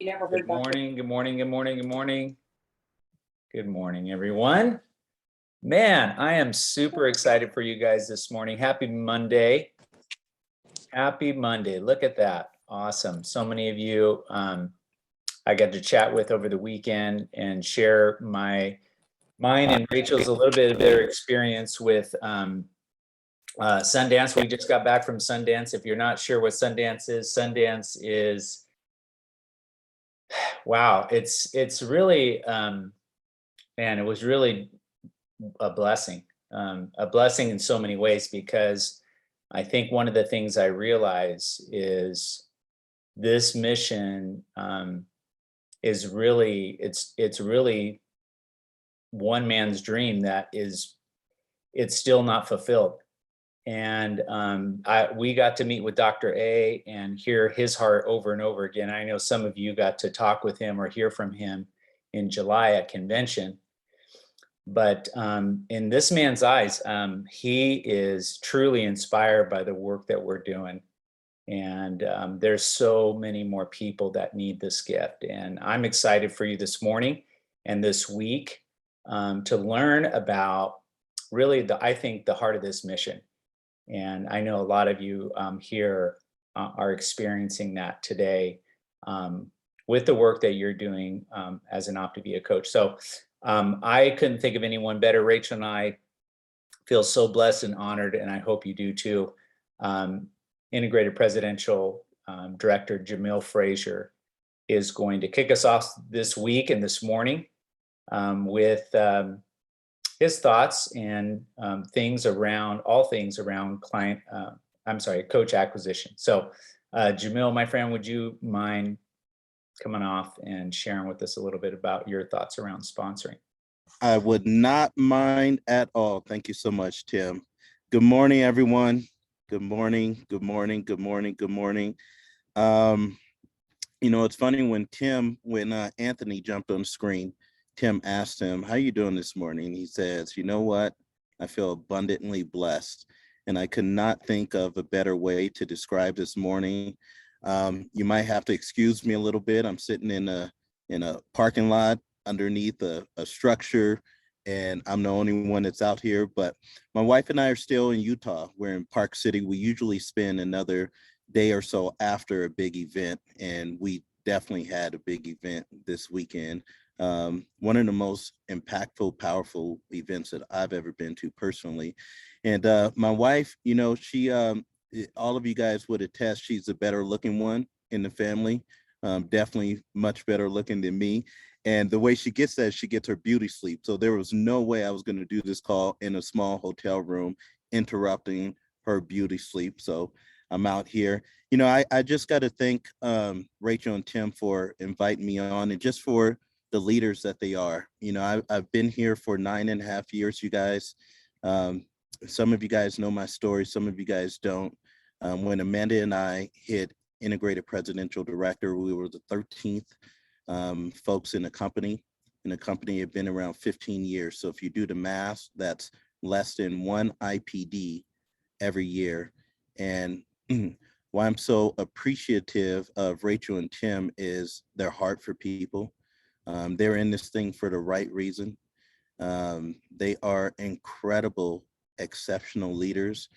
Good morning, good morning, good morning, good morning. Good morning, everyone. Man, I am super excited for you guys this morning. Happy Monday. Happy Monday. Look at that. Awesome. So many of you I got to chat with over the weekend and share mine and Rachel's a little bit of their experience with Sundance. We just got back from Sundance. If you're not sure what Sundance is wow, it's really man, it was really a blessing in so many ways, because I think one of the things I realize is this mission is really it's really one man's dream that it's still not fulfilled. And we got to meet with Dr. A and hear his heart over and over again. I know some of you got to talk with him or hear from him in July at convention. But in this man's eyes, he is truly inspired by the work that we're doing. And there's so many more people that need this gift. And I'm excited for you this morning and this week to learn about really I think the heart of this mission. And I know a lot of you here are experiencing that today with the work that you're doing as an Optavia coach. So I couldn't think of anyone better. Rachel and I feel so blessed and honored, and I hope you do too. Integrated Presidential Director Jamil Frazier is going to kick us off this week and this morning with his thoughts and all things around coach acquisition. So Jamil, my friend, would you mind coming off and sharing with us a little bit about your thoughts around sponsoring? I would not mind at all. Thank you so much, Tim. Good morning, everyone. Good morning, good morning, good morning, good morning. It's funny when Anthony jumped on the screen, Tim asked him, how are you doing this morning? He says, you know what? I feel abundantly blessed. And I could not think of a better way to describe this morning. You might have to excuse me a little bit. I'm sitting in a parking lot underneath a structure, and I'm the only one that's out here. But my wife and I are still in Utah. We're in Park City. We usually spend another day or so after a big event, and we definitely had a big event this weekend. One of the most impactful, powerful events that I've ever been to personally. And my wife, she, all of you guys would attest, she's the better looking one in the family, definitely much better looking than me. And the way she gets that, she gets her beauty sleep. So there was no way I was going to do this call in a small hotel room, interrupting her beauty sleep. So I'm out here. I just got to thank Rachel and Tim for inviting me on, and just for the leaders that they are. I've been here for 9.5 years, you guys. Some of you guys know my story. Some of you guys don't. When Amanda and I hit Integrated Presidential Director, we were the 13th folks in the company. And the company had been around 15 years. So if you do the math, that's less than one IPD every year. And why I'm so appreciative of Rachel and Tim is their heart for people. They're in this thing for the right reason. They are incredible, exceptional leaders.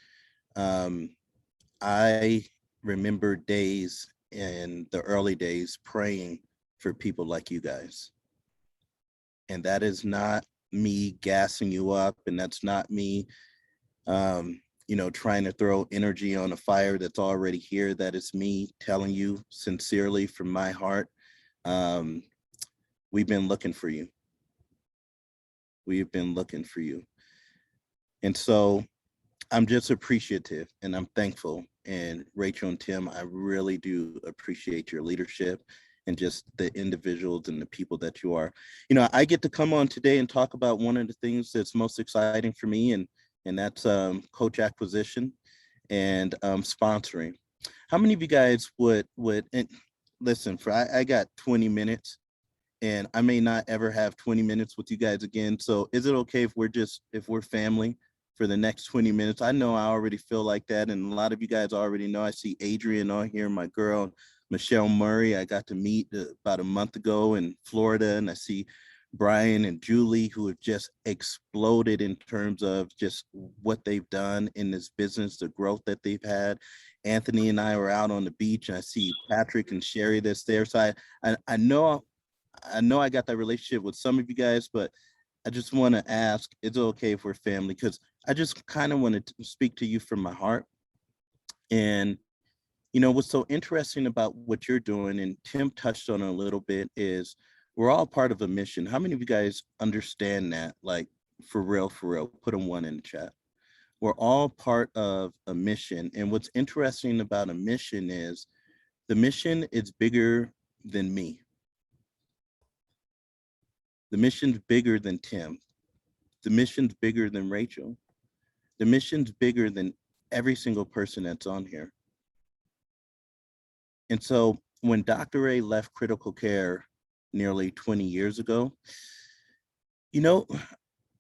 I remember days in the early days praying for people like you guys. And that is not me gassing you up, and that's not me trying to throw energy on a fire that's already here. That is me telling you sincerely from my heart, we've been looking for you. We've been looking for you. And so I'm just appreciative, and I'm thankful. And Rachel and Tim, I really do appreciate your leadership and just the individuals and the people that you are. I get to come on today and talk about one of the things that's most exciting for me, and that's coach acquisition and sponsoring. How many of you guys would and listen, I got 20 minutes, and I may not ever have 20 minutes with you guys again. So is it okay if we're family for the next 20 minutes. I know I already feel like that. And a lot of you guys already know. I see Adrian on here, my girl, Michelle Murray, I got to meet about a month ago in Florida. And I see Brian and Julie, who have just exploded in terms of just what they've done in this business, the growth that they've had. Anthony and I were out on the beach, and I see Patrick and Sherry that's there. So I know I got that relationship with some of you guys, but I just want to ask, is it okay if we're family? Because I just kind of wanted to speak to you from my heart. And, you know, what's so interesting about what you're doing, and Tim touched on it a little bit, is we're all part of a mission. How many of you guys understand that? Like, for real, put a 1 in the chat. We're all part of a mission. And what's interesting about a mission is the mission is bigger than me. The mission's bigger than Tim. The mission's bigger than Rachel. The mission's bigger than every single person that's on here. And so when Dr. Ray left critical care nearly 20 years ago, you know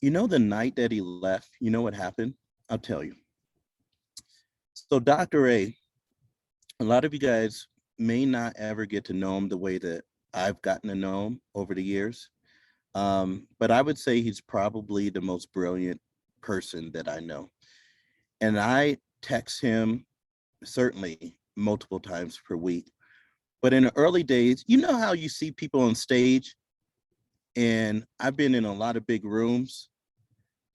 the night that he left, you know what happened? I'll tell you. So Dr. Ray, a lot of you guys may not ever get to know him the way that I've gotten to know him over the years. But I would say he's probably the most brilliant person that I know. And I text him certainly multiple times per week. But in the early days, you know how you see people on stage, and I've been in a lot of big rooms,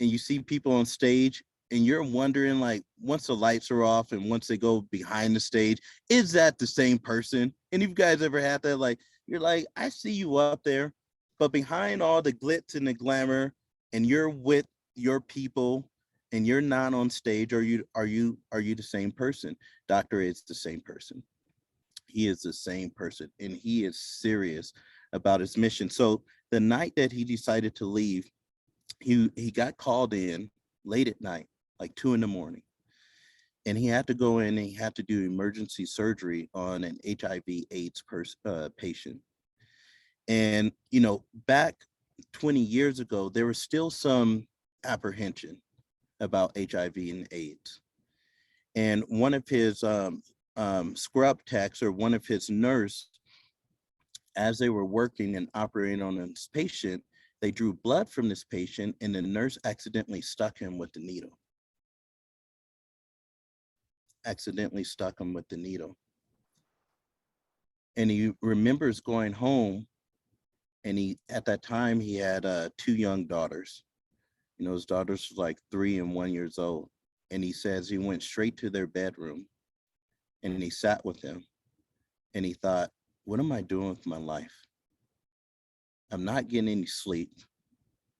and you see people on stage and you're wondering, like, once the lights are off and once they go behind the stage, is that the same person? Any of you guys ever had that? Like, you're like, I see you up there, but behind all the glitz and the glamour, and you're with your people and you're not on stage, are you the same person? Dr. A is the same person. He is the same person, and he is serious about his mission. So the night that he decided to leave, he got called in late at night, like 2 a.m, and he had to go in and he had to do emergency surgery on an HIV/AIDS patient. And you know, back 20 years ago, there was still some apprehension about HIV and AIDS. And one of his scrub techs, or one of his nurse, as they were working and operating on this patient, they drew blood from this patient, and the nurse accidentally stuck him with the needle. And he remembers going home, and at that time he had 2 young daughters. You know, his daughters were like 3 and 1 years old. And he says he went straight to their bedroom and he sat with them and he thought, what am I doing with my life? I'm not getting any sleep.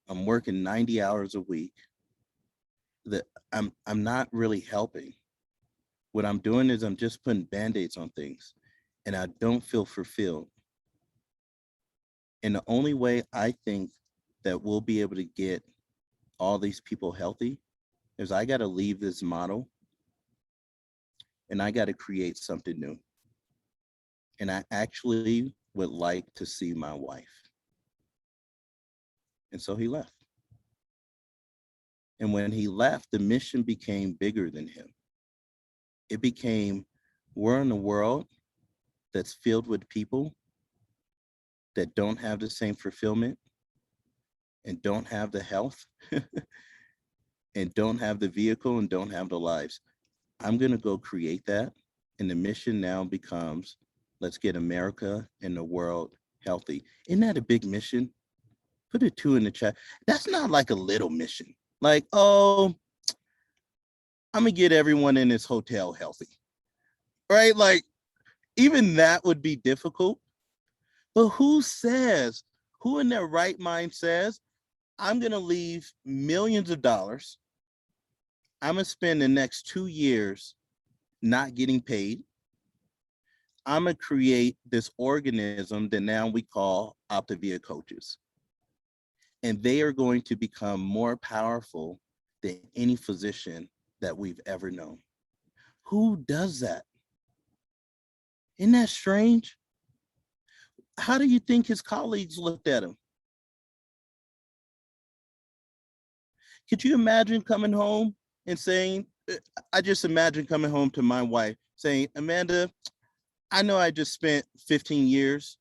I'm working 90 hours a week. That I'm not really helping. What I'm doing is I'm just putting band-aids on things, and I don't feel fulfilled. And the only way I think that we'll be able to get all these people healthy is I got to leave this model and I got to create something new. And I actually would like to see my wife. And so he left. And when he left, the mission became bigger than him. It became, we're in a world that's filled with people that don't have the same fulfillment and don't have the health and don't have the vehicle and don't have the lives. I'm going to go create that. And the mission now becomes, let's get America and the world healthy. Isn't that a big mission? Put a 2 in the chat. That's not like a little mission. Like, oh, I'm going to get everyone in this hotel healthy. Right? Like, even that would be difficult. But who in their right mind says, I'm going to leave millions of dollars. I'm going to spend the next 2 years not getting paid. I'm going to create this organism that now we call Optavia coaches. And they are going to become more powerful than any physician that we've ever known. Who does that? Isn't that strange? How do you think his colleagues looked at him? Could you imagine coming home and saying, I just imagine coming home to my wife saying, Amanda, I know I just spent 15 years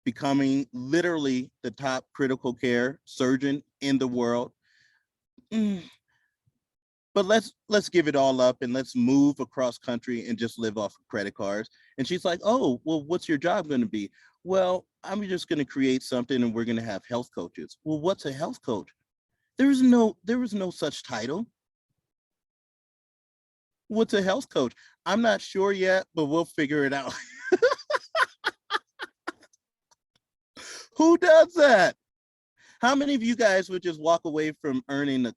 becoming literally the top critical care surgeon in the world. But let's give it all up and let's move across country and just live off of credit cards. And she's like, oh, well, what's your job going to be? Well, I'm just going to create something and we're going to have health coaches. Well, what's a health coach? There was no such title. What's a health coach? I'm not sure yet, but we'll figure it out. Who does that? How many of you guys would just walk away from earning a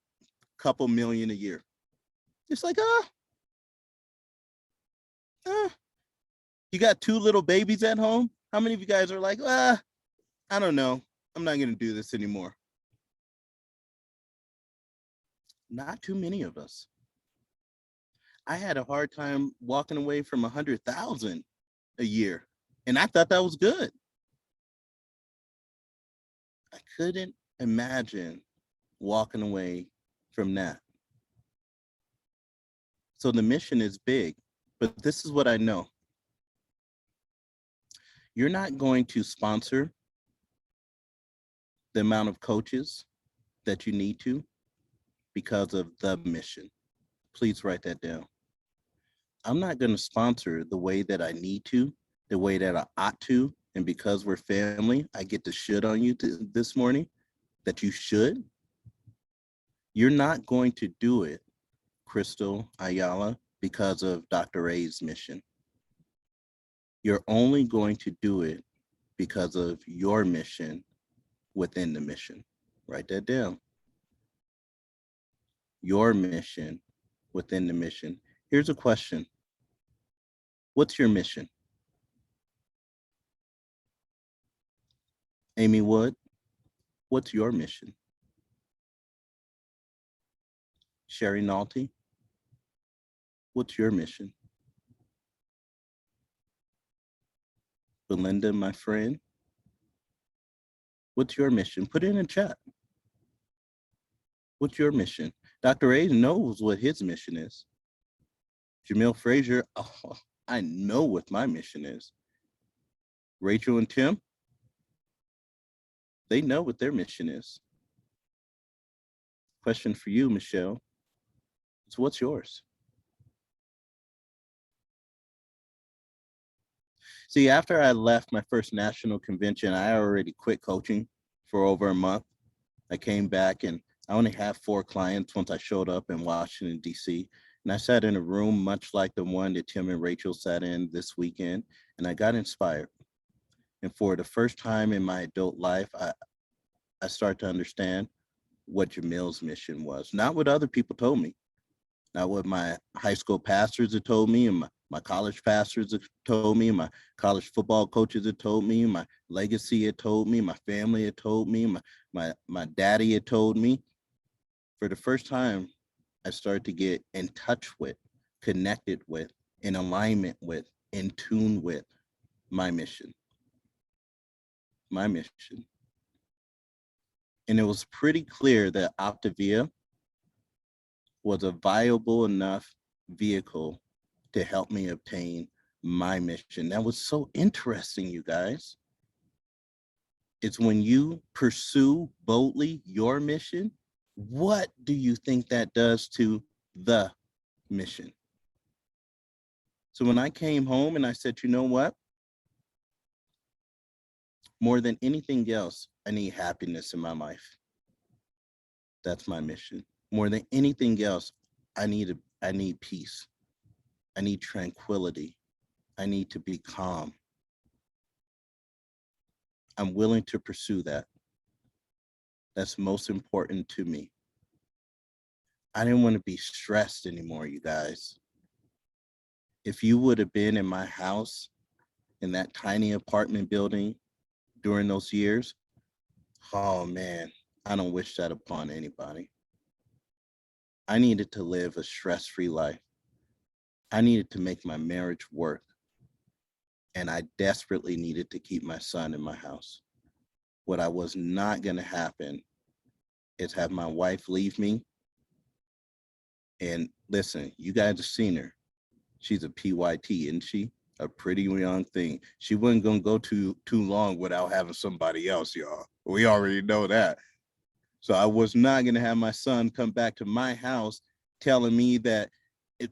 couple million a year? It's like, you got 2 little babies at home. How many of you guys are like, I don't know. I'm not going to do this anymore. Not too many of us. I had a hard time walking away from 100,000 a year, and I thought that was good. I couldn't imagine walking away from that. So the mission is big, but this is what I know. You're not going to sponsor the amount of coaches that you need to because of the mission. Please write that down. I'm not going to sponsor the way that I need to, the way that I ought to, and because we're family, I get to should on you this morning that you should. You're not going to do it, Crystal Ayala, because of Dr. A's mission. You're only going to do it because of your mission within the mission. Write that down. Your mission within the mission. Here's a question. What's your mission? Amy Wood, what's your mission? Sherry Nolte, what's your mission? Belinda, my friend, what's your mission? Put it in chat. What's your mission? Dr. A knows what his mission is. Jamil Frazier, oh, I know what my mission is. Rachel and Tim, they know what their mission is. Question for you, Michelle, is what's yours? See, after I left my first national convention, I already quit coaching for over a month. I came back and I only had 4 clients once I showed up in Washington, D.C. And I sat in a room much like the one that Tim and Rachel sat in this weekend, and I got inspired. And for the first time in my adult life, I started to understand what Jamil's mission was. Not what other people told me, not what my high school pastors had told me, and my college pastors had told me, my college football coaches had told me, my legacy had told me, my family had told me, my daddy had told me. For the first time, I started to get in touch with, connected with, in alignment with, in tune with my mission. My mission. And it was pretty clear that Optavia was a viable enough vehicle to help me obtain my mission. That was so interesting, you guys. It's when you pursue boldly your mission, what do you think that does to the mission? So when I came home and I said, you know what? More than anything else, I need happiness in my life. That's my mission. More than anything else, I need peace. I need tranquility. I need to be calm. I'm willing to pursue that. That's most important to me. I didn't want to be stressed anymore, you guys. If you would have been in my house in that tiny apartment building during those years, oh man, I don't wish that upon anybody. I needed to live a stress-free life. I needed to make my marriage work. And I desperately needed to keep my son in my house. What I was not going to happen is have my wife leave me And listen, you guys have seen her. She's a PYT, isn't she? A pretty young thing. She wasn't gonna go too long without having somebody else, y'all. We already know that. So I was not gonna have my son come back to my house telling me that it,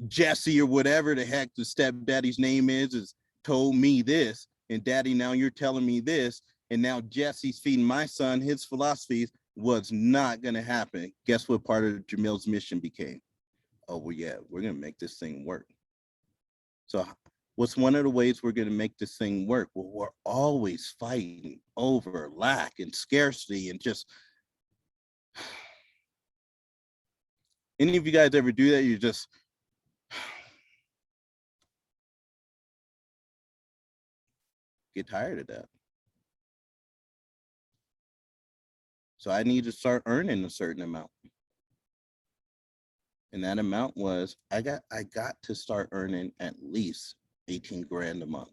Jesse or whatever the heck the stepdaddy's name is told me this, and daddy, now you're telling me this, and now Jesse's feeding my son his philosophies. Was not gonna happen. Guess what part of Jamil's mission became? Oh, well, yeah, we're gonna make this thing work. So what's one of the ways we're gonna make this thing work? Well, we're always fighting over lack and scarcity and just, any of you guys ever do that? You just get tired of that. So I need to start earning a certain amount. And that amount was, I got to start earning at least 18 grand a month.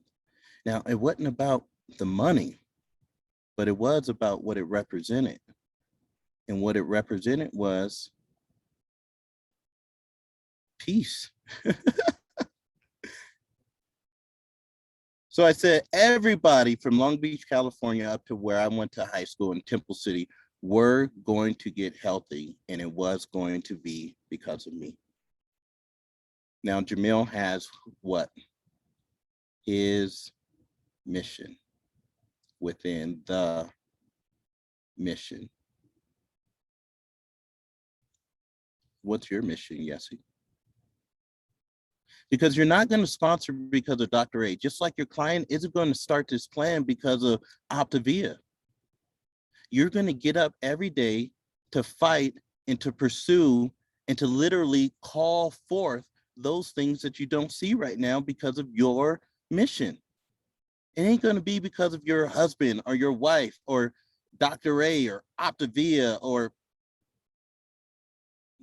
Now, it wasn't about the money, but it was about what it represented. And what it represented was peace. So I said, everybody from Long Beach, California, up to where I went to high school in Temple City, were going to get healthy, and it was going to be because of me. Now, Jamil has what? His mission within the mission. What's your mission, Yessie? Because you're not going to sponsor because of Dr. A, just like your client isn't going to start this plan because of Optavia. You're going to get up every day to fight and to pursue and to literally call forth those things that you don't see right now because of your mission. It ain't going to be because of your husband or your wife or Dr. A or Optavia or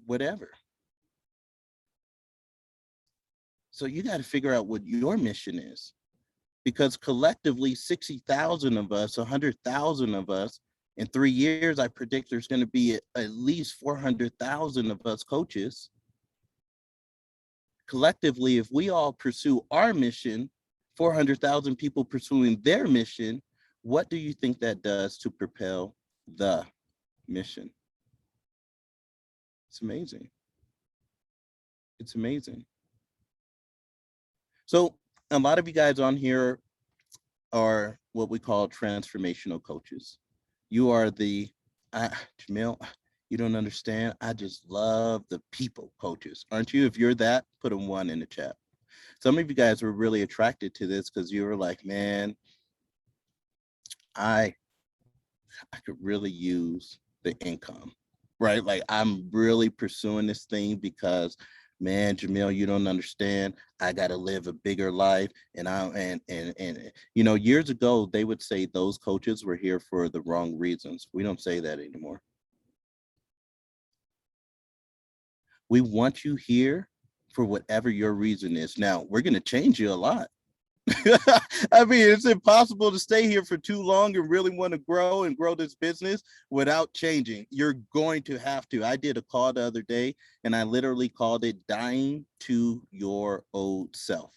whatever. So you got to figure out what your mission is, because collectively 60,000 of us, 100,000 of us, in 3 years, I predict there's going to be at least 400,000 of us coaches. Collectively, if we all pursue our mission, 400,000 people pursuing their mission, what do you think that does to propel the mission? It's amazing. It's amazing. So a lot of you guys on here are what we call transformational coaches. You are the, Jamil, you don't understand. I just love the people coaches, aren't you? If you're that, put a 1 in the chat. Some of you guys were really attracted to this because you were like, man, I could really use the income, right? Like, I'm really pursuing this thing because, man, Jamil, you don't understand. I got to live a bigger life. And you know, years ago, they would say those coaches were here for the wrong reasons. We don't say that anymore. We want you here for whatever your reason is. Now, we're going to change you a lot. I mean, it's impossible to stay here for too long and really want to grow and grow this business without changing. You're going to have to. I did a call the other day, and I literally called it dying to your old self.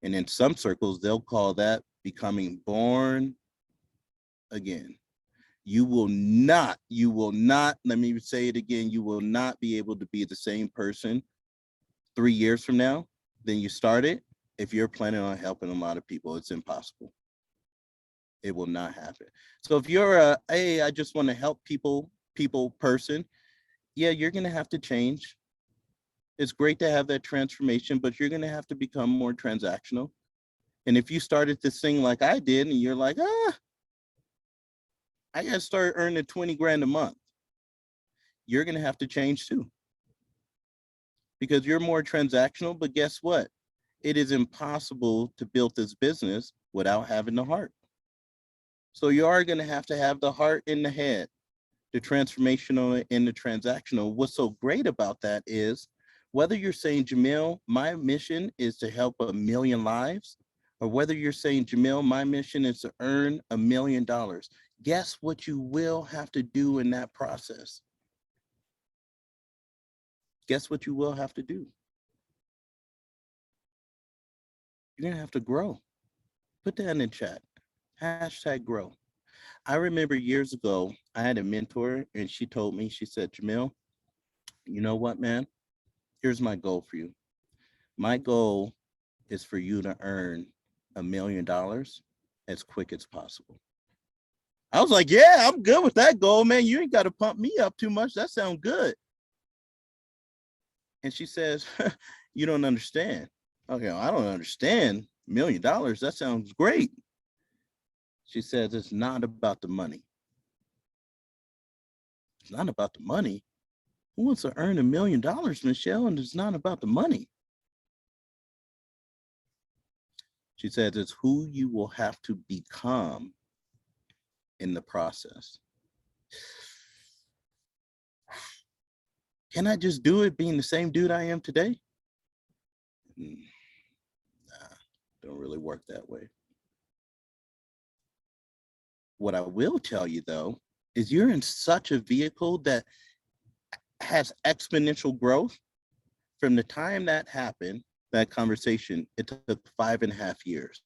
And in some circles, they'll call that becoming born again. You will not, let me say it again, you will not be able to be the same person 3 years from now than you started. If you're planning on helping a lot of people, it's impossible. It will not happen. So if you're a, hey, I just want to help people person, yeah, you're going to have to change. It's great to have that transformation, but you're going to have to become more transactional. And if you started this thing like I did, and you're like, I got to start earning 20 grand a month, you're going to have to change too. Because you're more transactional, but guess what? It is impossible to build this business without having the heart. So you are going to have the heart and the head, the transformational and the transactional. What's so great about that is whether you're saying, Jamil, my mission is to help 1 million lives, or whether you're saying, Jamil, my mission is to earn $1 million, guess what you will have to do in that process? guess what you will have to do? You're going to have to grow. Put that in the chat. Hashtag grow. I remember years ago, I had a mentor and she told me, she said, Jamil, you know what, man? Here's my goal for you. My goal is for you to earn $1 million as quick as possible. I was like, yeah, I'm good with that goal, man. You ain't got to pump me up too much. That sounds good. And she says, you don't understand. Okay, I don't understand. $1 million, that sounds great. She says, it's not about the money. It's not about the money. Who wants to earn $1 million, Michelle? And it's not about the money. She says, it's who you will have to become in the process. Can I just do it being the same dude I am today? Nah, don't really work that way. What I will tell you, though, is you're in such a vehicle that has exponential growth. From the time that happened, that conversation, it took 5.5 years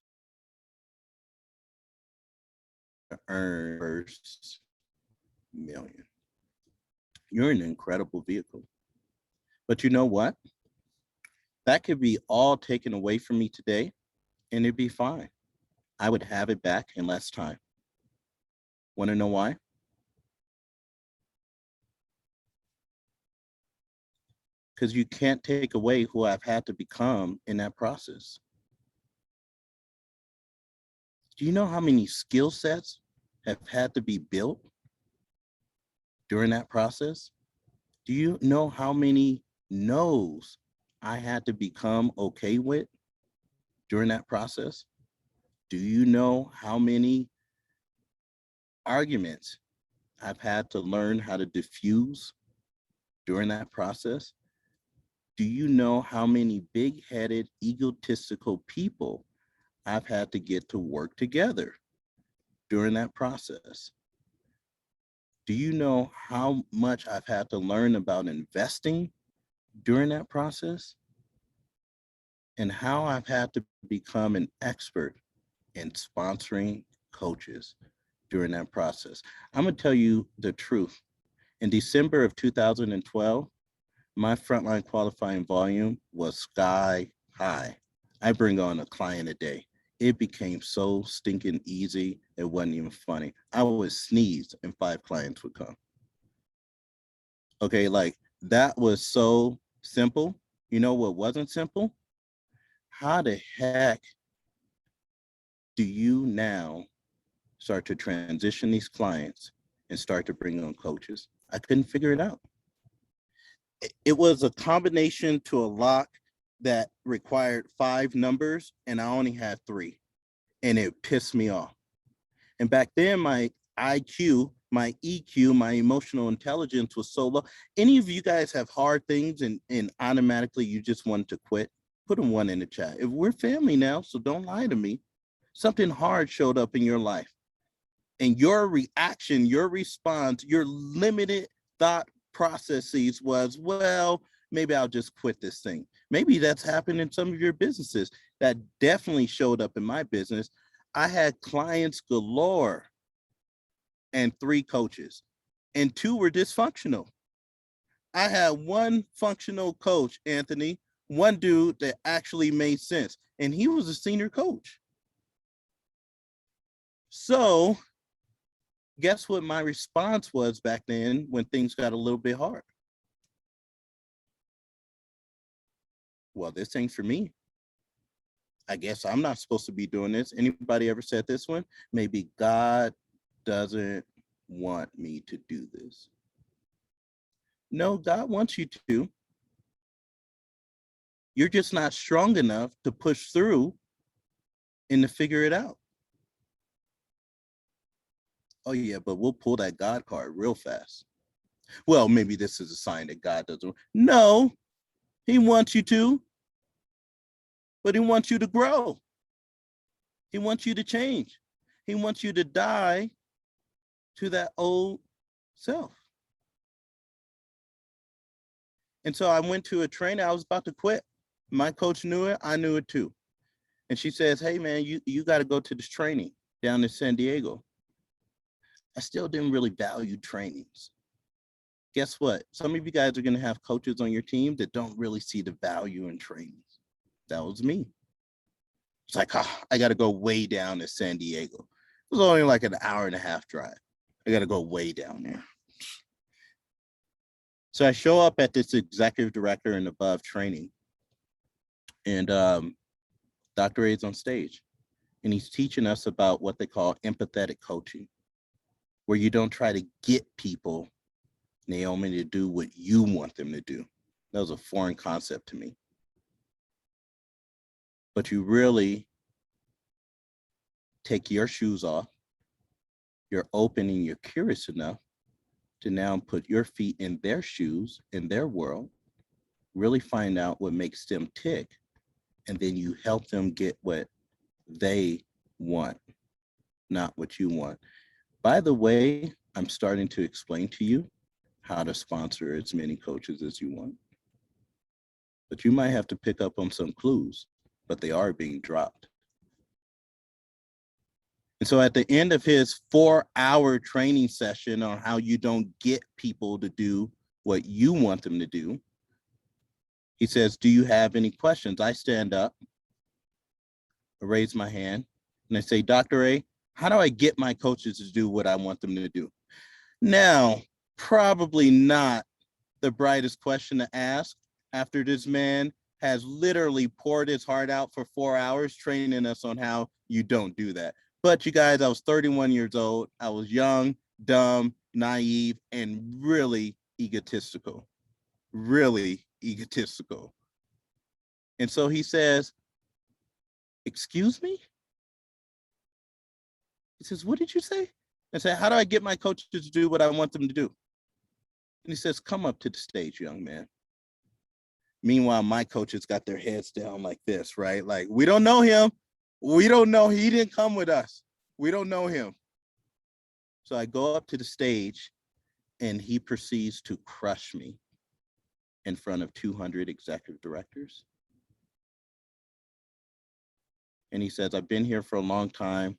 to earn first million. You're in an incredible vehicle. But you know what? That could be all taken away from me today, and it'd be fine. I would have it back in less time. Want to know why? Because you can't take away who I've had to become in that process. Do you know how many skill sets have had to be built during that process? Do you know how many no's I had to become okay with during that process? Do you know how many arguments I've had to learn how to diffuse during that process? Do you know how many big-headed, egotistical people I've had to get to work together during that process? Do you know how much I've had to learn about investing during that process? And how I've had to become an expert in sponsoring coaches during that process? I'm gonna tell you the truth. In December of 2012, my frontline qualifying volume was sky high. I bring on a client a day. It became so stinking easy, it wasn't even funny. I would sneeze and 5 clients would come. Okay, like that was so simple. You know what wasn't simple? How the heck do you now start to transition these clients and start to bring on coaches? I couldn't figure it out. It was a combination to a lock that required 5 numbers and I only had 3, and it pissed me off. And back then my IQ, my EQ, my emotional intelligence was so low. Any of you guys have hard things and automatically you just want to quit? Put a 1 in the chat. If we're family now, so don't lie to me. Something hard showed up in your life and your reaction, your response, your limited thought processes was, well, maybe I'll just quit this thing. Maybe that's happened in some of your businesses. That definitely showed up in my business. I had clients galore and 3 coaches, and 2 were dysfunctional. I had 1 functional coach, Anthony, 1 dude that actually made sense, and he was a senior coach. So guess what my response was back then when things got a little bit hard? Well, this ain't for me. I guess I'm not supposed to be doing this. Anybody ever said this one? Maybe God doesn't want me to do this. No, God wants you to. You're just not strong enough to push through and to figure it out. Oh yeah, but we'll pull that God card real fast. Well, maybe this is a sign that God doesn't. No, he wants you to, but he wants you to grow. He wants you to change. He wants you to die to that old self. And so I went to a trainer. I was about to quit. My coach knew it. I knew it too. And she says, hey, man, you got to go to this training down in San Diego. I still didn't really value trainings. Guess what? Some of you guys are going to have coaches on your team that don't really see the value in trainings. That was me. It's like, I got to go way down to San Diego. It was only like an hour and a half drive. I got to go way down there. So I show up at this executive director and above training, and Dr. A's on stage, and he's teaching us about what they call empathetic coaching, where you don't try to get people, Naomi, to do what you want them to do. That was a foreign concept to me. But you really take your shoes off, you're open and you're curious enough to now put your feet in their shoes, in their world, really find out what makes them tick, and then you help them get what they want, not what you want. By the way, I'm starting to explain to you how to sponsor as many coaches as you want. But you might have to pick up on some clues, but they are being dropped. And so at the end of his 4-hour training session on how you don't get people to do what you want them to do, he says, do you have any questions? I stand up, I raise my hand, and I say, Dr. A, how do I get my coaches to do what I want them to do? Now, probably not the brightest question to ask after this man has literally poured his heart out for 4 hours training us on how you don't do that. But you guys, I was 31 years old. I was young, dumb, naive, and really egotistical. Really egotistical. And so he says, excuse me? He says, what did you say? I said, how do I get my coaches to do what I want them to do? And he says, come up to the stage, young man. Meanwhile, my coaches got their heads down like this, right? Like, we don't know him. We don't know. He didn't come with us. We don't know him. So I go up to the stage and he proceeds to crush me in front of 200 executive directors. And he says, I've been here for a long time.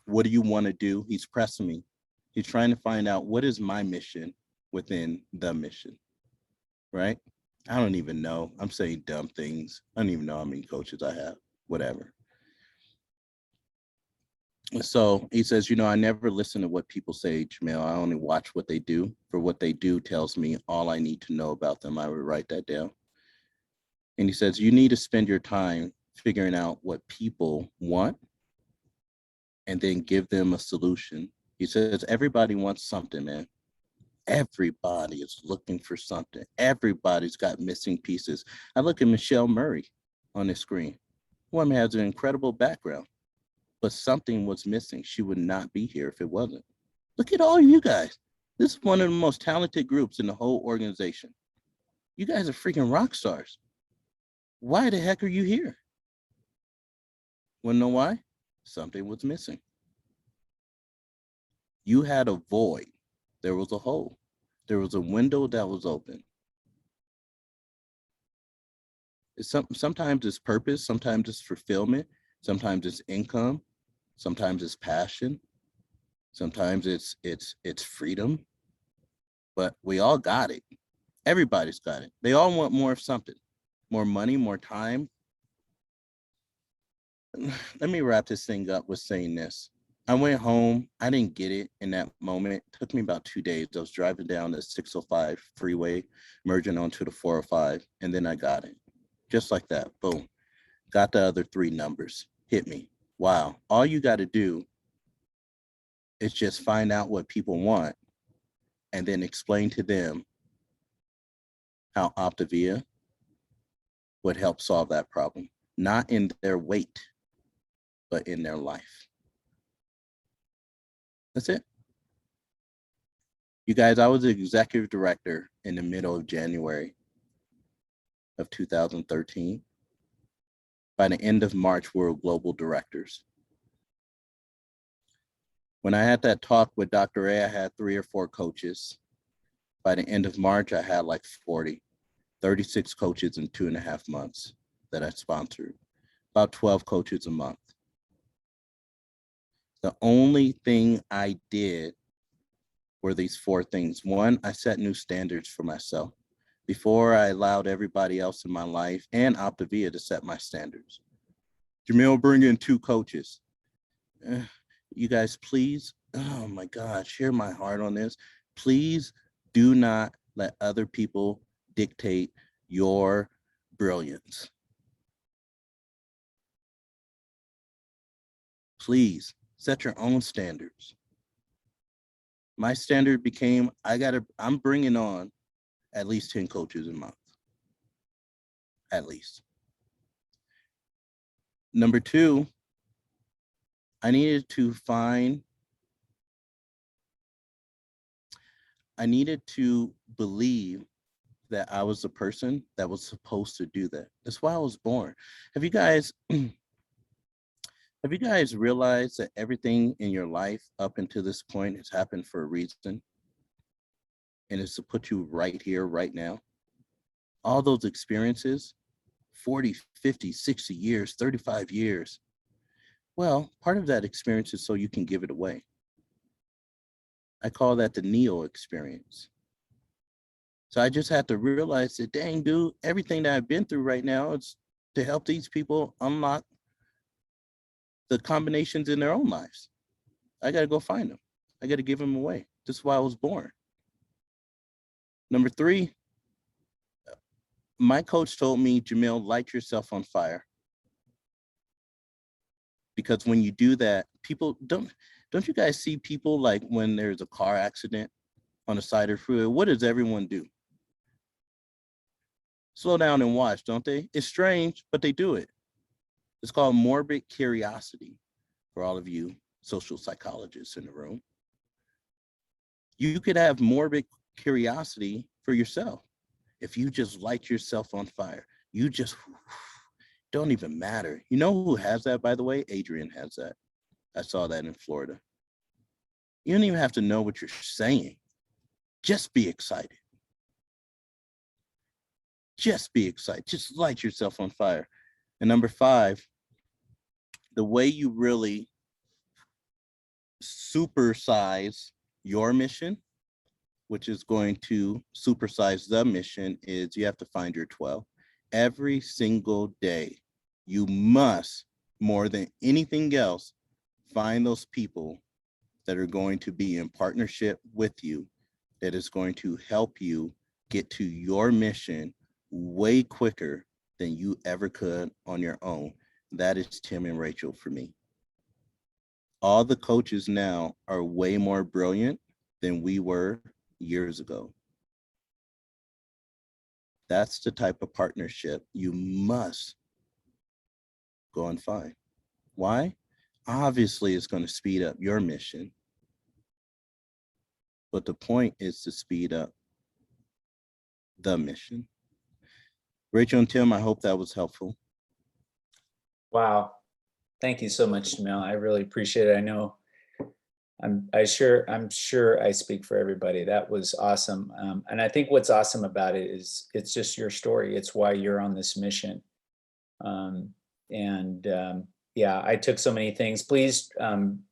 What do you want to do? He's pressing me. He's trying to find out what is my mission within the mission, right? I don't even know. I'm saying dumb things. I don't even know how many coaches I have, whatever. So he says, you know, I never listen to what people say, Jamil. I only watch what they do. For what they do tells me all I need to know about them. I would write that down. And he says, you need to spend your time figuring out what people want and then give them a solution. He says, everybody wants something, man. Everybody is looking for something. Everybody's got missing pieces. I look at Michelle Murray on the screen. Woman has an incredible background, but something was missing. She would not be here if it wasn't. Look at all you guys. This is one of the most talented groups in the whole organization. You guys are freaking rock stars. Why the heck are you here? Wanna know why? Something was missing. You had a void. There was a hole. There was a window that was open. Sometimes it's purpose, sometimes it's fulfillment, sometimes it's income, sometimes it's passion, sometimes it's freedom. But we all got it. Everybody's got it. They all want more of something, more money, more time. Let me wrap this thing up with saying this. I went home. I didn't get it in that moment. It took me about 2 days. I was driving down the 605 freeway, merging onto the 405, and then I got it. Just like that. Boom. Got the other 3 numbers. Hit me. Wow. All you got to do is just find out what people want and then explain to them how Optavia would help solve that problem. Not in their weight, but in their life. That's it. You guys, I was the executive director in the middle of January of 2013. By the end of March, we were global directors. When I had that talk with Dr. A, I had 3 or 4 coaches. By the end of March, I had like 36 coaches in 2.5 months that I sponsored, about 12 coaches a month. The only thing I did were these 4 things. One, I set new standards for myself before I allowed everybody else in my life and Optavia to set my standards. Jamil, bring in 2 coaches. You guys, please, oh my God, share my heart on this. Please do not let other people dictate your brilliance. Please set your own standards. My standard became, I'm bringing on at least 10 coaches a month, at least. Number 2, I needed to believe that I was the person that was supposed to do that. That's why I was born. Have you guys realized that everything in your life up until this point has happened for a reason? And it's to put you right here, right now. All those experiences, 40, 50, 60 years, 35 years. Well, part of that experience is so you can give it away. I call that the Neo experience. So I just had to realize that, dang, dude, everything that I've been through right now is to help these people unlock the combinations in their own lives. I got to go find them. I got to give them away. This is why I was born. Number 3, my coach told me, Jamil, light yourself on fire. Because when you do that, people don't you guys see people like when there's a car accident on the side of the freeway, what does everyone do? Slow down and watch, don't they? It's strange, but they do it. It's called morbid curiosity for all of you social psychologists in the room. You could have morbid curiosity for yourself. If you just light yourself on fire, you just don't even matter. You know who has that, by the way? Adrian has that. I saw that in Florida. You don't even have to know what you're saying. Just be excited. Just be excited. Just light yourself on fire. And number 5, the way you really supersize your mission, which is going to supersize the mission, is you have to find your 12. Every single day, you must, more than anything else, find those people that are going to be in partnership with you, that is going to help you get to your mission way quicker than you ever could on your own. That is Tim and Rachel for me. All the coaches now are way more brilliant than we were years ago. That's the type of partnership you must go and find. Why? Obviously, it's going to speed up your mission. But the point is to speed up the mission. Rachel and Tim, I hope that was helpful. Wow. Thank you so much, Jamil. I really appreciate it. I know I'm sure I speak for everybody. That was awesome. And I think what's awesome about it is it's just your story. It's why you're on this mission. Yeah, I took so many things. Please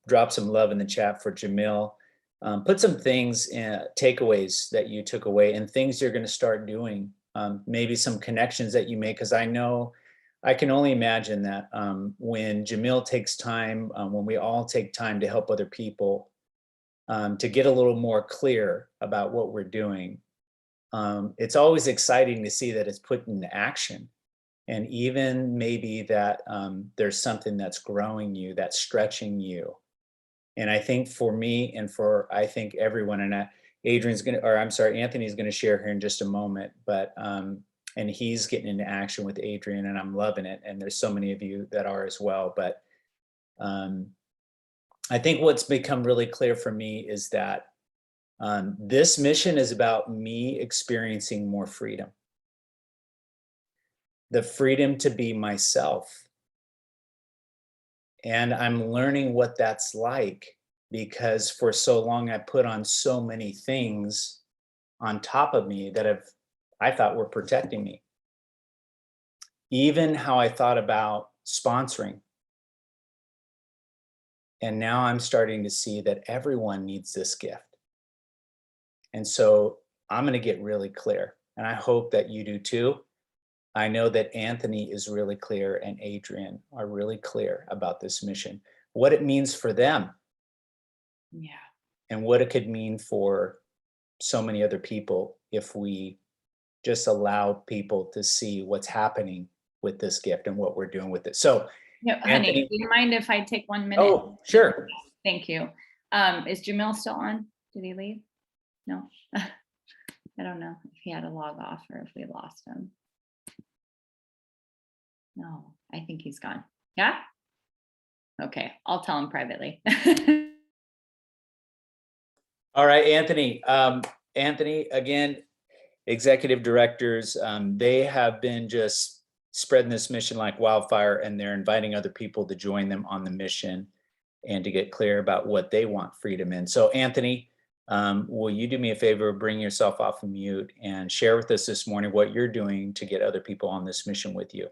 drop some love in the chat for Jamil. Put some things, takeaways that you took away and things you're going to start doing. Maybe some connections that you make, because I can only imagine that when Jamil takes time, when we all take time to help other people, to get a little more clear about what we're doing, it's always exciting to see that it's put into action. And even maybe that there's something that's growing you, that's stretching you. And I think for me and for, I think everyone, and Anthony's going to share here in just a moment, but and he's getting into action with Adrian, and I'm loving it. And there's so many of you that are as well. But I think what's become really clear for me is that this mission is about me experiencing more freedom. The freedom to be myself. And I'm learning what that's like, because for so long I put on so many things on top of me that I thought were protecting me. Even how I thought about sponsoring. And now I'm starting to see that everyone needs this gift. And so I'm going to get really clear. And I hope that you do too. I know that Anthony is really clear and Adrian are really clear about this mission, what it means for them. Yeah. And what it could mean for so many other people if we just allow people to see what's happening with this gift and what we're doing with it. So, No, honey, Anthony, do you mind if I take 1 minute? oh, sure. Thank you. Is Jamil still on? Did he leave? No. I don't know if he had to log off or if we lost him. No, I think he's gone. Yeah? Okay, I'll tell him privately. All right, Anthony. Anthony, again, executive directors, they have been just spreading this mission like wildfire, and they're inviting other people to join them on the mission and to get clear about what they want freedom in. So Anthony, will you do me a favor, bring yourself off of mute and share with us this morning what you're doing to get other people on this mission with you?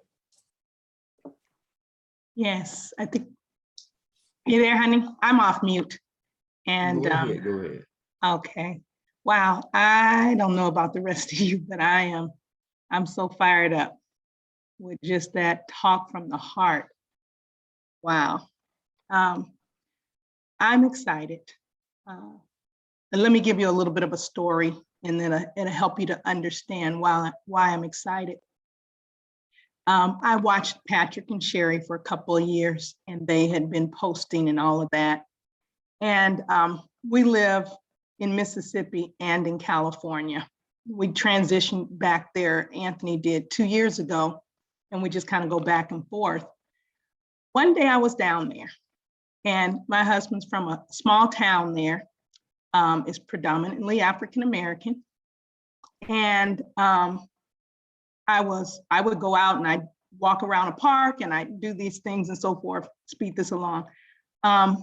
Yes, I think, you there, honey? I'm off mute. And Go ahead. okay. Wow, I don't know about the rest of you, but I'm so fired up with just that talk from the heart. Wow. I'm excited. And let me give you a little bit of a story, and then it'll help you to understand why I'm excited. I watched Patrick and Sherry for a couple of years, and they had been posting and all of that. And we live in Mississippi and in California. We transitioned back there, Anthony did 2 years ago, and we just kind of go back and forth. One day I was down there, and my husband's from a small town there, is predominantly African-American. And I would go out and I'd walk around a park and I'd do these things and so forth, speed this along. But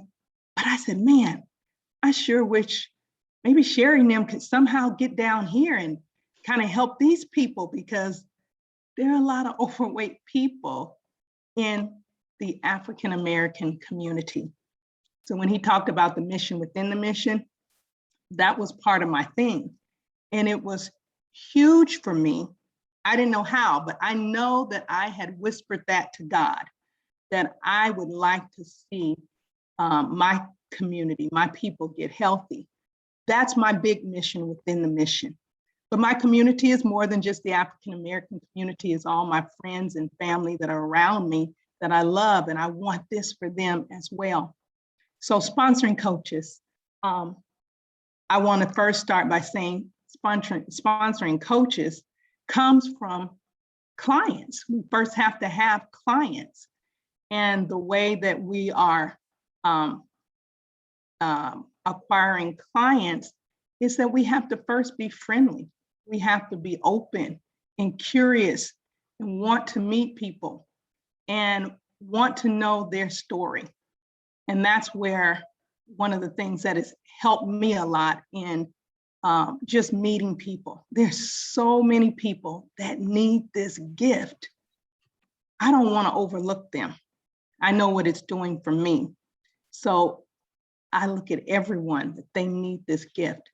I said, man, I sure wish maybe Sherry and them could somehow get down here and kind of help these people, because there are a lot of overweight people in the African-American community. So when he talked about the mission within the mission, that was part of my thing. And it was huge for me. I didn't know how, but I know that I had whispered that to God, that I would like to see my community, my people get healthy. That's my big mission within the mission. But my community is more than just the African-American community. It's all my friends and family that are around me that I love, and I want this for them as well. So sponsoring coaches, I want to first start by saying sponsoring coaches comes from clients. We first have to have clients. And the way that we are acquiring clients is that we have to first be friendly. We have to be open and curious and want to meet people and want to know their story. And that's where one of the things that has helped me a lot in just meeting people. There's so many people that need this gift. I don't want to overlook them. I know what it's doing for me. So I look at everyone that they need this gift.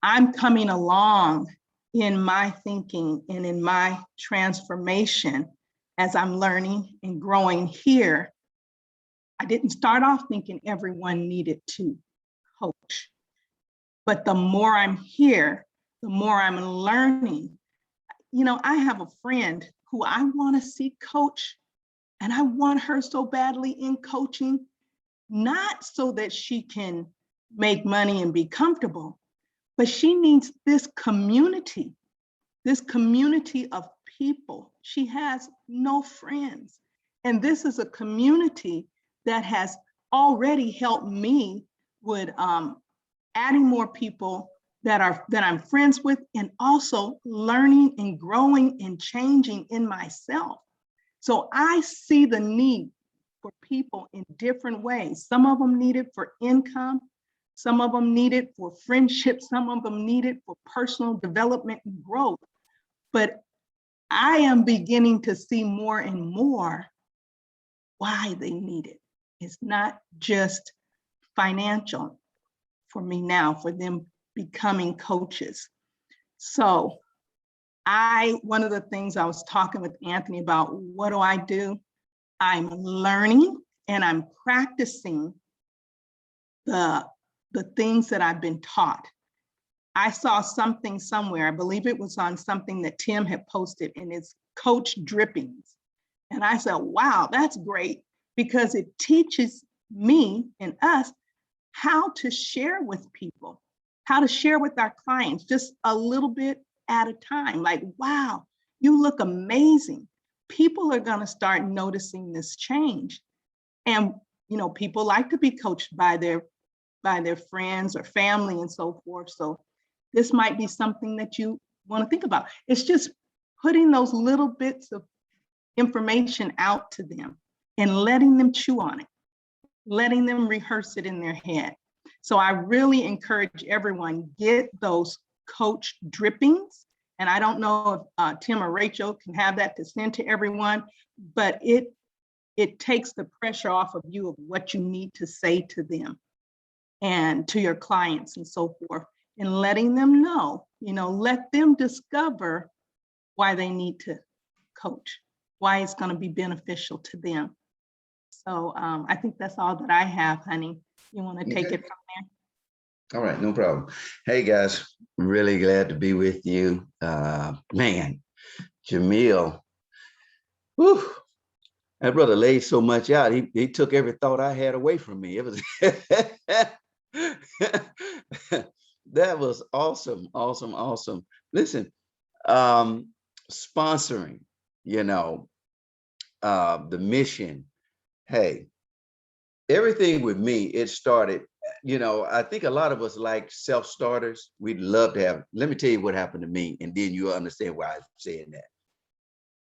I'm coming along in my thinking and in my transformation as I'm learning and growing here. I didn't start off thinking everyone needed to coach. But the more I'm here, the more I'm learning. You know, I have a friend who I want to see coach, and I want her so badly in coaching, not so that she can make money and be comfortable, but she needs this community of people. She has no friends. And this is a community that has already helped me with adding more people that I'm friends with, and also learning and growing and changing in myself. So I see the need for people in different ways. Some of them need it for income. Some of them need it for friendship. Some of them need it for personal development and growth. But I am beginning to see more and more why they need it. It's not just financial for me now, for them becoming coaches. So one of the things I was talking with Anthony about, what do? I'm learning and I'm practicing the things that I've been taught. I saw something somewhere, I believe it was on something that Tim had posted, and it's coach drippings. And I said, wow, that's great, because it teaches me and us how to share with people, how to share with our clients, just a little bit at a time. Like, wow, you look amazing. People are going to start noticing this change. And, people like to be coached by their friends or family and so forth. So this might be something that you want to think about. It's just putting those little bits of information out to them and letting them chew on it, letting them rehearse it in their head. So I really encourage everyone, get those coach drippings. And I don't know if Tim or Rachel can have that to send to everyone, but it takes the pressure off of you of what you need to say to them and to your clients and so forth, and letting them know, let them discover why they need to coach, why it's going to be beneficial to them. So I think that's all that I have, honey. You want to take it from there? All right, no problem. Hey guys, really glad to be with you. Man, Jamil, whew, that brother laid so much out. He took every thought I had away from me. It was that was awesome, awesome, awesome. Listen, sponsoring, the mission. Hey, everything with me, it started, I think a lot of us like self-starters. We'd love to have, let me tell you what happened to me, and then you'll understand why I'm saying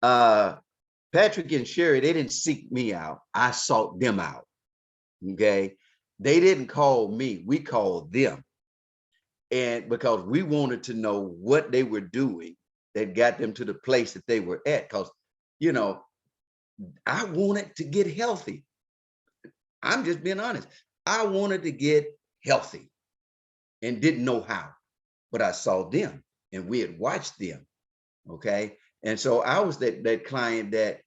that. Patrick and Sherry, they didn't seek me out. I sought them out, okay? They didn't call me, we called them. And because we wanted to know what they were doing that got them to the place that they were at. Because, I wanted to get healthy. I'm just being honest. I wanted to get healthy and didn't know how, but I saw them and we had watched them. Okay. And so I was that client that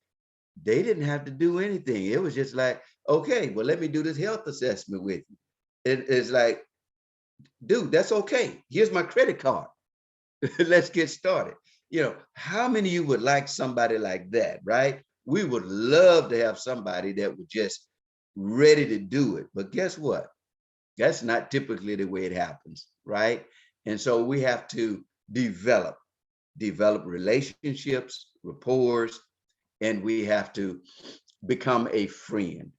they didn't have to do anything. It was just like, okay, well, let me do this health assessment with you. It's like, dude, that's okay. Here's my credit card. Let's get started. How many of you would like somebody like that, right? We would love to have somebody that would just ready to do it. But guess what? That's not typically the way it happens, right? And so we have to develop relationships, rapport, and we have to become a friend.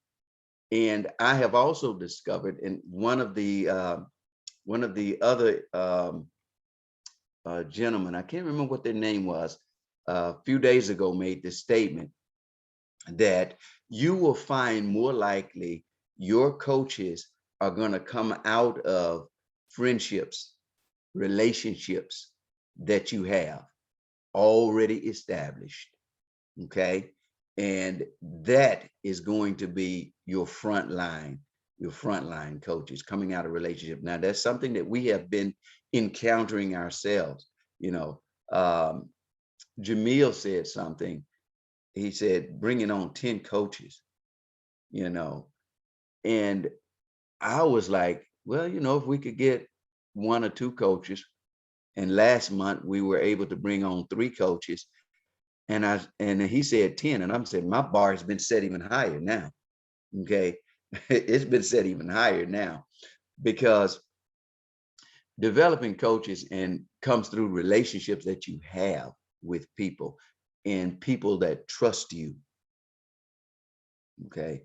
And I have also discovered, and one of the other gentlemen, I can't remember what their name was, a few days ago made this statement that you will find more likely your coaches are going to come out of friendships, relationships that you have already established. Okay. And that is going to be your frontline coaches coming out of relationship. Now, that's something that we have been encountering ourselves. Jamil said something. He said, bringing on 10 coaches, and I was like, well, if we could get 1 or 2 coaches, and last month we were able to bring on 3 coaches, and he said 10, and I'm saying my bar has been set even higher now. Okay. It's been set even higher now, because developing coaches and comes through relationships that you have with people and people that trust you. Okay.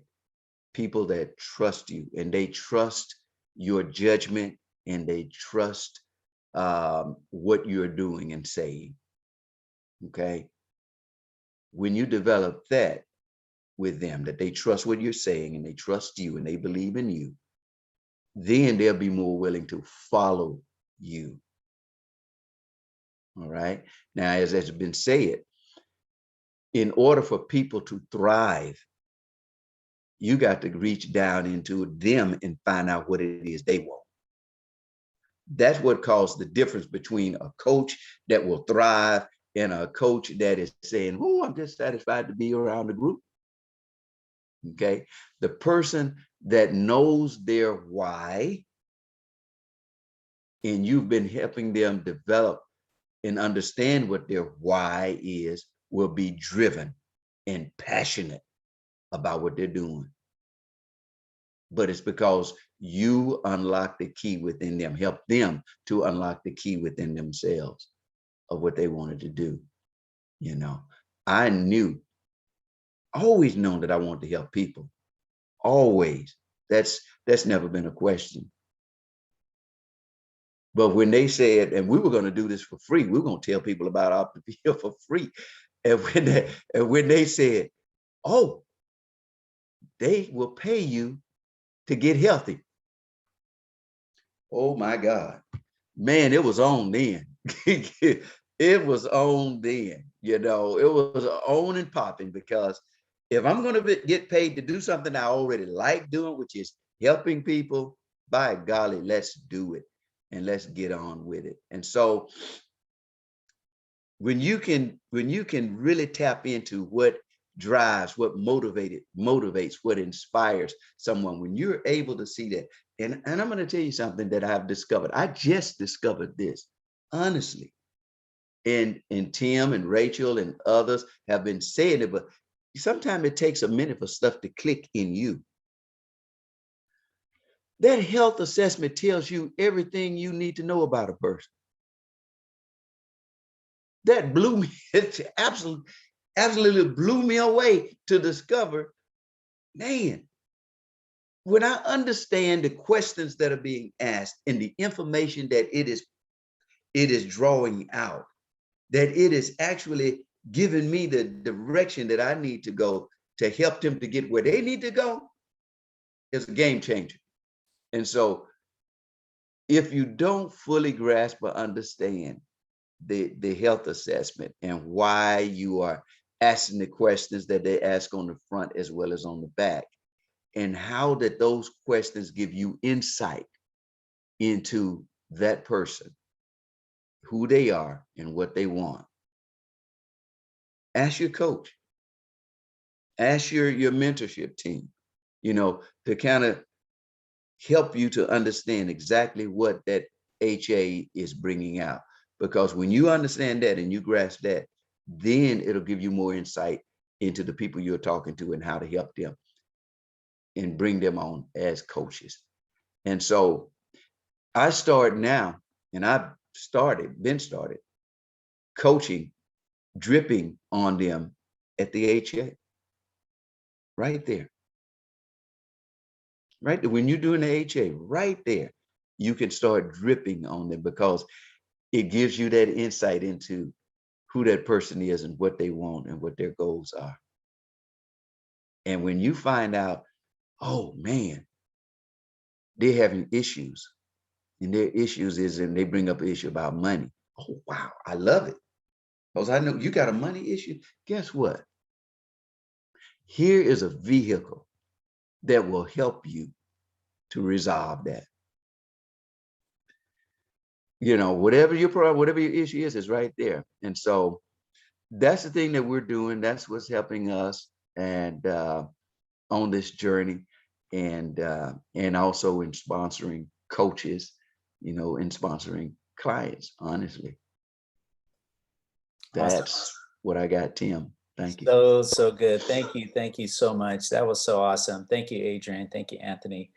People that trust you, and they trust your judgment, and they trust what you're doing and saying. Okay. When you develop that with them, that they trust what you're saying and they trust you and they believe in you, then they'll be more willing to follow you. All right. Now, as has been said, in order for people to thrive, you got to reach down into them and find out what it is they want. That's what caused the difference between a coach that will thrive and a coach that is saying, oh, I'm just satisfied to be around the group. Okay. The person that knows their why, and you've been helping them develop and understand what their why is, will be driven and passionate about what they're doing. But it's because you unlock the key within them, help them to unlock the key within themselves of what they wanted to do. You know, I always known that I wanted to help people. Always. That's never been a question. But when they said, and we were going to do this for free, we were going to tell people about our here for free. And when they said, oh, they will pay you to get healthy. Oh my God, man, it was on then. It was on then, you know, it was on and popping, because if I'm going to get paid to do something I already like doing, which is helping people, by golly, let's do it and let's get on with it. And so when you can really tap into what drives, what motivates, what inspires someone, when you're able to see that, and I'm going to tell you something that I've discovered. I just discovered this, honestly. And Tim and Rachel and others have been saying it, but sometimes it takes a minute for stuff to click in you. That health assessment tells you everything you need to know about a person. That blew me, it absolutely blew me away to discover, man, when I understand the questions that are being asked and the information that it is drawing out, that it is actually giving me the direction that I need to go to help them to get where they need to go, is a game changer. And so if you don't fully grasp or understand the health assessment and why you are asking the questions that they ask on the front as well as on the back, and how that those questions give you insight into that person, who they are and what they want. Ask your coach, ask your mentorship team, you know, to kind of help you to understand exactly what that HA is bringing out. Because when you understand that and you grasp that, then it'll give you more insight into the people you're talking to and how to help them and bring them on as coaches. And so I start now, and I've been started coaching, dripping on them at the HA, right there. Right there. When you're doing the HA, right there, you can start dripping on them, because it gives you that insight into who that person is and what they want and what their goals are. And when you find out, oh man, they're having issues, and their issues is, and they bring up an issue about money. Oh, wow, I love it. Because I know you got a money issue. Guess what? Here is a vehicle that will help you to resolve that. You know, whatever your problem, whatever your issue is right there. And so that's the thing that we're doing. That's what's helping us and on this journey, and also in sponsoring coaches, you know, in sponsoring clients. Honestly, that's Awesome. what I got, Tim. Thank you. So good. Thank you so much. That was so awesome. Thank you, Adrian. Thank you, Anthony.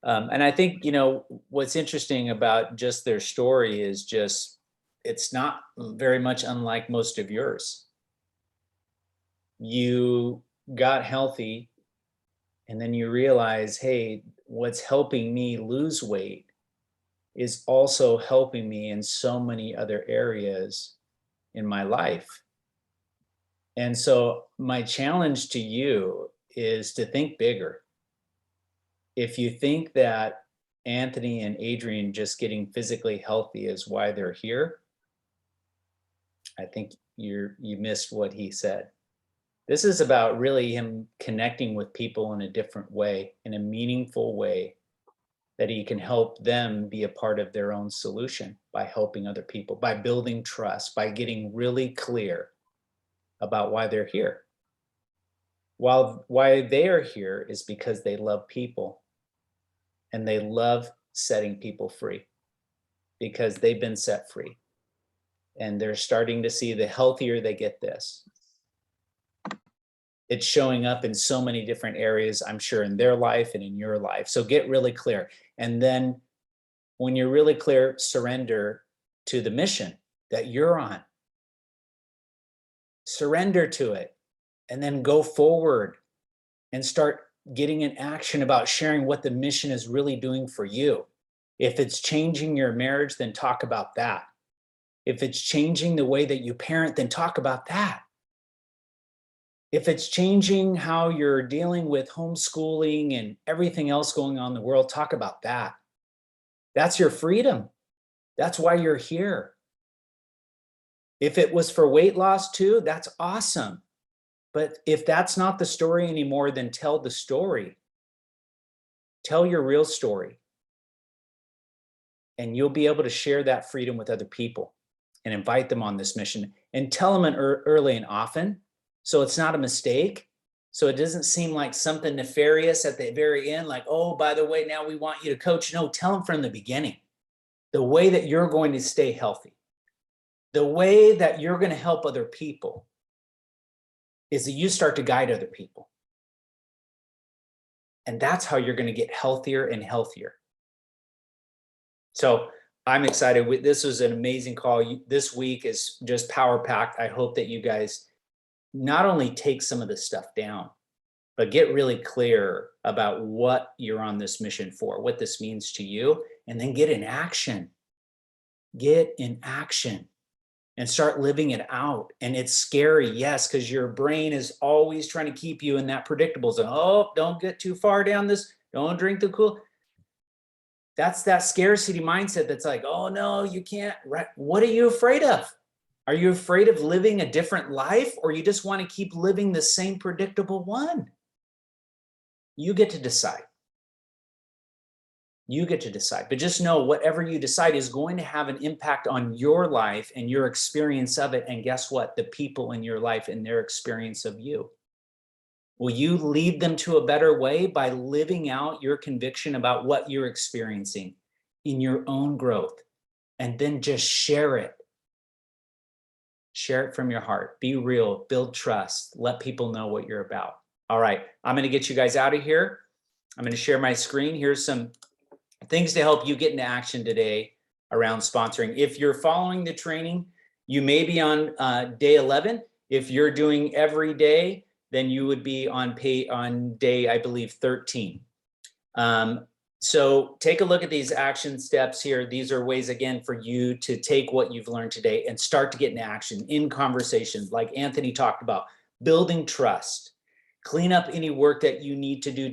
And I think, you know, what's interesting about just their story is just, it's not very much unlike most of yours. You got healthy, and then you realize, hey, what's helping me lose weight is also helping me in so many other areas in my life. And so my challenge to you is to think bigger. If you think that Anthony and Adrian just getting physically healthy is why they're here, I think you missed what he said. This is about really him connecting with people in a different way, in a meaningful way, that he can help them be a part of their own solution by helping other people, by building trust, by getting really clear about why they're here. Why they are here is because they love people and they love setting people free because they've been set free. And they're starting to see the healthier they get this. It's showing up in so many different areas, I'm sure, in their life and in your life. So get really clear. And then when you're really clear, surrender to the mission that you're on. Surrender to it and then go forward and start getting in action about sharing what the mission is really doing for you. If it's changing your marriage, then talk about that. If it's changing the way that you parent, then talk about that. If it's changing how you're dealing with homeschooling and everything else going on in the world, talk about that. That's your freedom. That's why you're here. If it was for weight loss too, that's awesome. But if that's not the story anymore, then tell the story. Tell your real story. And you'll be able to share that freedom with other people and invite them on this mission and tell them early and often. So it's not a mistake. So it doesn't seem like something nefarious at the very end, like, oh, by the way, now we want you to coach. No, tell them from the beginning, the way that you're going to stay healthy, the way that you're going to help other people is that you start to guide other people. And that's how you're going to get healthier and healthier. So I'm excited. This was an amazing call. This week is just power packed. I hope that you guys not only take some of this stuff down, but get really clear about what you're on this mission for, what this means to you, and then get in action. Get in action and start living it out. And it's scary, yes, because your brain is always trying to keep you in that predictable zone. Oh, don't get too far down this. Don't drink the cool. That's that scarcity mindset that's like, oh no, you can't. Right? What are you afraid of? Are you afraid of living a different life, or you just want to keep living the same predictable one? You get to decide. You get to decide. But just know whatever you decide is going to have an impact on your life and your experience of it. And guess what? The people in your life and their experience of you. Will you lead them to a better way by living out your conviction about what you're experiencing in your own growth? And then just share it. Share it from your heart. Be real. Build trust. Let people know what you're about. All right. I'm going to get you guys out of here. I'm going to share my screen. Here's some things to help you get into action today around sponsoring. If you're following the training, you may be on day 11. If you're doing every day, then you would be on day, I believe, 13. So take a look at these action steps here. These are ways, again, for you to take what you've learned today and start to get into action in conversations like Anthony talked about, building trust, clean up any work that you need to do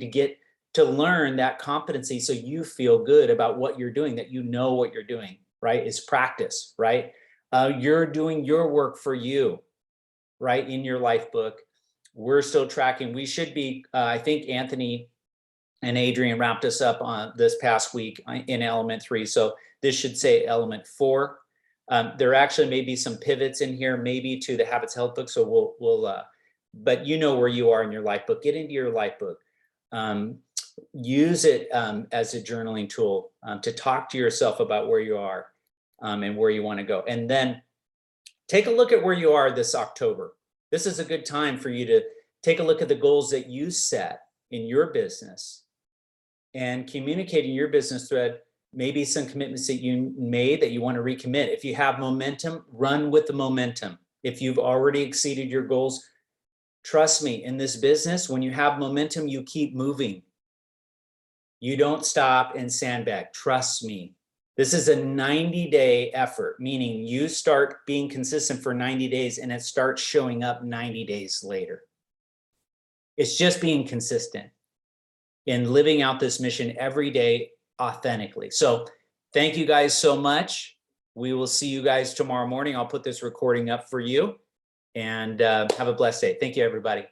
to learn that competency so you feel good about what you're doing, that you know what you're doing, right? It's practice, right? You're doing your work for you, right? In your life book. We're still tracking. We should be, I think Anthony and Adrian wrapped us up on this past week in element 3. So this should say element 4. There actually may be some pivots in here, maybe to the Habits Health book. So but you know where you are in your life book. Get into your life book. Use it as a journaling tool to talk to yourself about where you are and where you want to go. And then take a look at where you are this October. This is a good time for you to take a look at the goals that you set in your business and communicate in your business thread, maybe some commitments that you made that you want to recommit. If you have momentum, run with the momentum. If you've already exceeded your goals, trust me, in this business, when you have momentum, you keep moving. You don't stop and sandbag. Trust me. This is a 90-day effort, meaning you start being consistent for 90 days and it starts showing up 90 days later. It's just being consistent in living out this mission every day authentically. So thank you guys so much. We will see you guys tomorrow morning. I'll put this recording up for you, and have a blessed day. Thank you, everybody.